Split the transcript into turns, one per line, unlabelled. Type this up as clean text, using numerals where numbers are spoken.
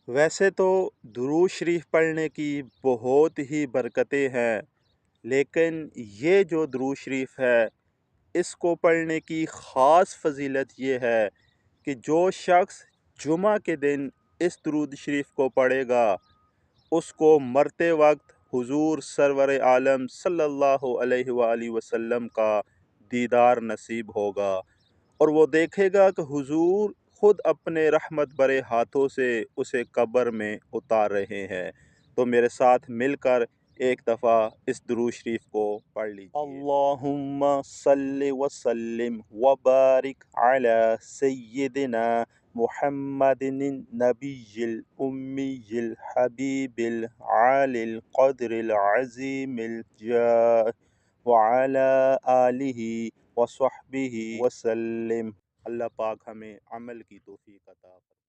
वैसे तो दुरूद शरीफ पढ़ने की बहुत ही बरकतें हैं, लेकिन ये जो दुरूद शरीफ है, इसको पढ़ने की ख़ास फ़ज़ीलत ये है कि जो शख़्स जुमा के दिन इस दुरूद शरीफ को पढ़ेगा, उसको मरते वक़्त हुज़ूर सरवर आलम सल्लल्लाहु अलैहि वआलिहि वसल्लम का दीदार नसीब होगा और वो देखेगा कि हुज़ूर खुद अपने रहमत भरे हाथों से उसे कब्र में उतार रहे हैं। तो मेरे साथ मिलकर एक दफ़ा इस दुरूद शरीफ को पढ़ लीजिए। अल्लाहुम्मा सल्लि व सल्लिम व बारिक अला सय्यिदिना मुहम्मदिन नबिय्यिल उम्मिय्यिल हबीबिल आलिल क़द्रिल अज़ीमिल जाह व अला आलिहि व स्वहबिहि वसल्लम। अल्लाह पाक हमें अमल की तौफीक अता फरमाए।